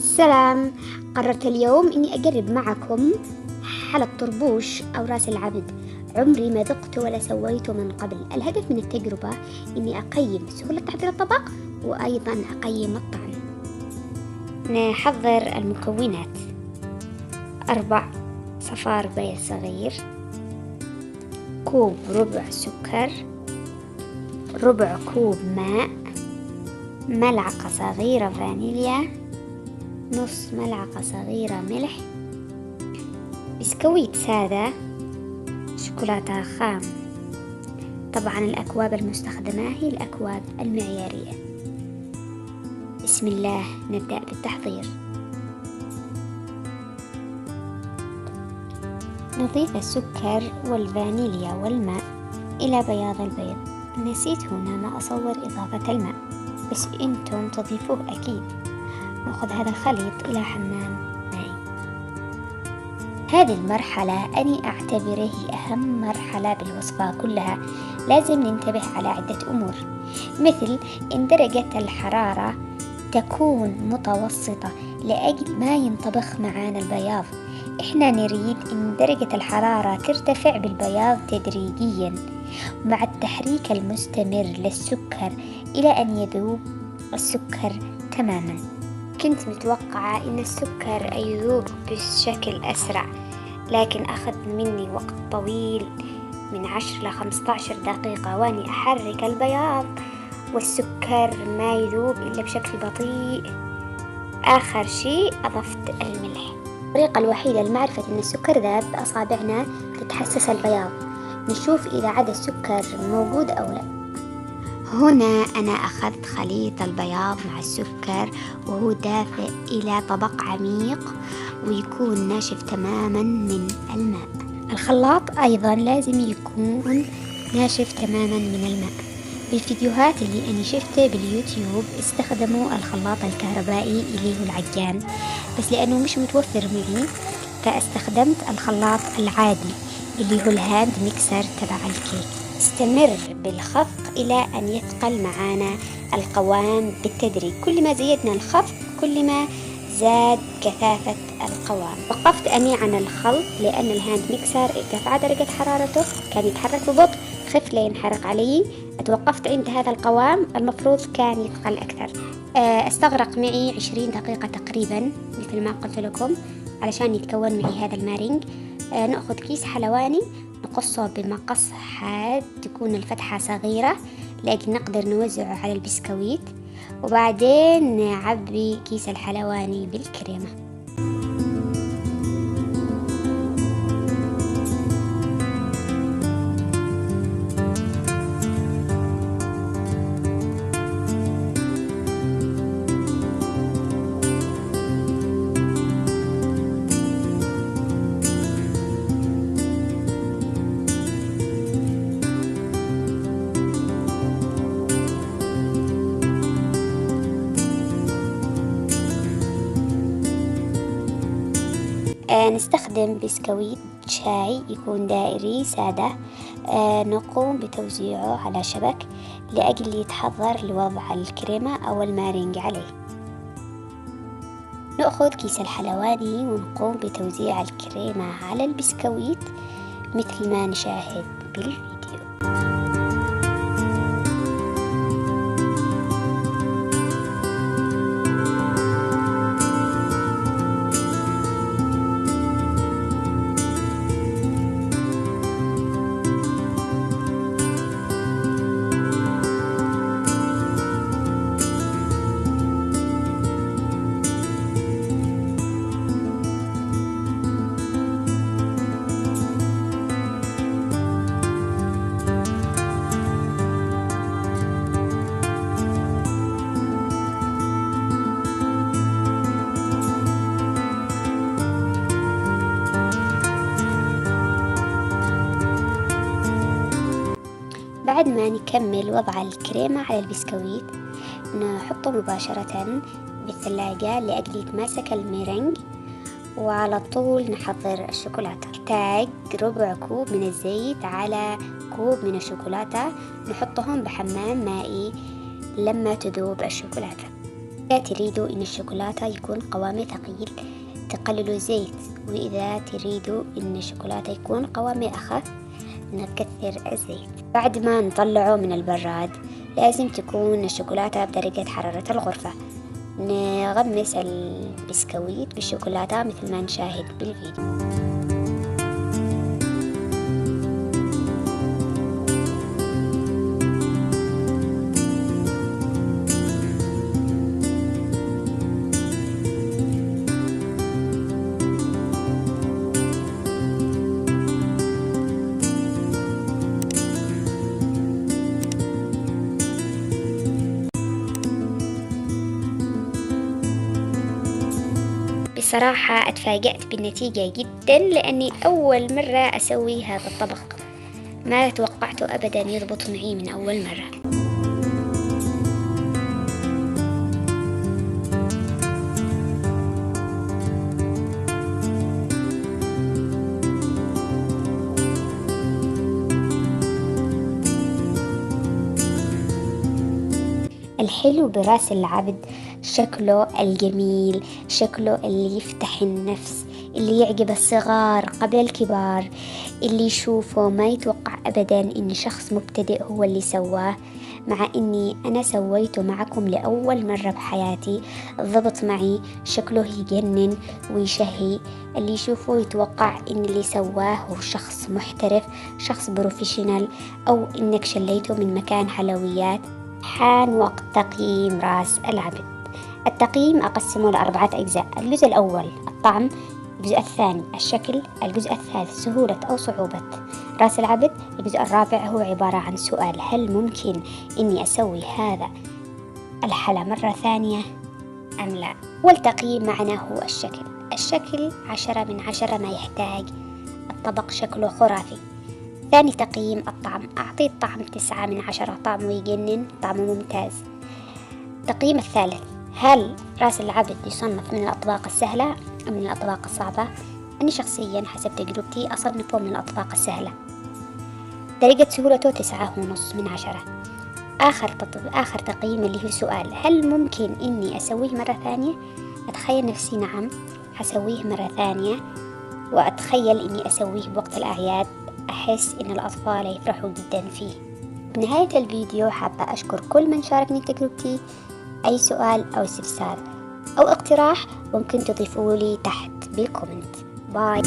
سلام. قررت اليوم إني أجرب معكم حلى الطربوش أو راس العبد. عمري ما ذقته ولا سويته من قبل. الهدف من التجربة إني أقيم سهولة تحضير الطبق وأيضا أقيم الطعم. نحضر المكونات: 4 صفار بيض صغير، كوب ربع سكر، ربع كوب ماء، ملعقة صغيرة فانيليا، نص ملعقة صغيرة ملح، بسكويت سادة، شوكولاتة خام. طبعا الأكواب المستخدمة هي الأكواب المعيارية. بسم الله، نبدأ بالتحضير. نضيف السكر والفانيليا والماء إلى بياض البيض. نسيت هنا ما أصور إضافة الماء، بس أنتم تضيفوه أكيد. نأخذ هذا الخليط إلى حمام مائي. هذه المرحلة أنا أعتبره هي أهم مرحلة بالوصفة كلها. لازم ننتبه على عدة أمور، مثل إن درجة الحرارة تكون متوسطة لأجل ما ينطبخ معانا البياض. إحنا نريد إن درجة الحرارة ترتفع بالبياض تدريجيا مع التحريك المستمر للسكر إلى أن يذوب السكر تماما. كنت متوقعة إن السكر يذوب بشكل أسرع، لكن أخذ مني وقت طويل من 10 ل 15 دقيقة وأني أحرك البياض والسكر ما يذوب إلا بشكل بطيء. آخر شيء أضفت الملح. الطريقة الوحيدة لمعرفة إن السكر ذاب بأصابعنا تتحسس البياض، نشوف إذا عاد السكر موجود أو لا. هنا أنا أخذت خليط البياض مع السكر وهو دافئ إلى طبق عميق ويكون ناشف تماما من الماء. الخلاط أيضا لازم يكون ناشف تماما من الماء. بالفيديوهات اللي أنا شفته باليوتيوب استخدموا الخلاط الكهربائي اللي هو العجان، بس لأنه مش متوفر معي فاستخدمت الخلاط العادي اللي هو الهاند ميكسر تبع الكيك. استمر بالخفق إلى أن يثقل معانا القوام بالتدريج. كل ما زيدنا الخفق كل ما زاد كثافة القوام. وقفت أني عن الخلط لأن الهاند ميكسر ارتفع درجة حرارته، كان يتحرك ببطء، خف لا ينحرق علي. توقفت عند هذا القوام، المفروض كان يثقل أكثر. استغرق معي 20 دقيقة تقريبا مثل ما قلت لكم علشان يتكون معي هذا المارينج. نأخذ كيس حلواني، نقصه بمقص حاد، تكون الفتحة صغيرة لكن نقدر نوزعه على البسكويت، وبعدين نعبي كيس الحلواني بالكريمة. نستخدم بسكويت شاي يكون دائري سادة. نقوم بتوزيعه على شبك لأجل يتحضر لوضع الكريمة أو المارينج عليه. نأخذ كيس الحلواني ونقوم بتوزيع الكريمة على البسكويت مثل ما نشاهد بالفيديو. بعد ما نكمل وضع الكريمة على البسكويت نحطه مباشرة بالثلاجة لأجل يتماسك الميرينج، وعلى طول نحضر الشوكولاتة. نحتاج ربع كوب من الزيت على كوب من الشوكولاتة، نحطهم بحمام مائي لما تذوب الشوكولاتة. إذا تريدوا إن الشوكولاتة يكون قوامه ثقيل تقللوا زيت، وإذا تريدوا إن الشوكولاتة يكون قوامه أخف نكثر الزيت. بعد ما نطلعه من البراد لازم تكون الشوكولاتة بدرجة حرارة الغرفة. نغمس البسكويت بالشوكولاتة مثل ما نشاهد بالفيديو. بصراحة اتفاجأت بالنتيجة جدا، لأني أول مرة أسوي هذا الطبق، ما توقعته أبدا يضبط معي من أول مرة. الحلو براس العبد شكله الجميل، شكله اللي يفتح النفس، اللي يعجب الصغار قبل الكبار، اللي يشوفه ما يتوقع أبدا إن شخص مبتدئ هو اللي سواه، مع إني أنا سويته معكم لأول مرة بحياتي. ضبط معي، شكله يجنن ويشهي، اللي يشوفه يتوقع إن اللي سواه هو شخص محترف، شخص بروفيشنال، أو إنك شليته من مكان حلويات. حان وقت تقييم راس العبد. التقييم أقسمه لأربعة أجزاء: الجزء الأول الطعم، الجزء الثاني الشكل، الجزء الثالث سهولة أو صعوبة راس العبد، الجزء الرابع هو عبارة عن سؤال: هل ممكن إني أسوي هذا الحلا مرة ثانية أم لا؟ والتقييم معنا هو الشكل 10 من 10، ما يحتاج، الطبق شكله خرافي. ثاني تقييم الطعم، أعطيه الطعم 9 من 10، طعمه يجنن، طعمه ممتاز. التقييم الثالث، هل راس العبد يصنف من الأطباق السهلة أم من الأطباق الصعبة؟ أنا شخصيا حسب تجربتي أصنفه من الأطباق السهلة. درجة سهولته 9.5 من 10. آخر تقييم اللي هو سؤال: هل ممكن إني أسويه مرة ثانية؟ أتخيل نفسي نعم حسويه مرة ثانية، وأتخيل إني أسويه بوقت الأعياد، أحس إن الأطفال يفرحوا جدا فيه. بنهاية الفيديو حابة أشكر كل من شاركني تجربتي. أي سؤال أو استفسار أو اقتراح ممكن تضيفوا لي تحت بالكومنت. باي.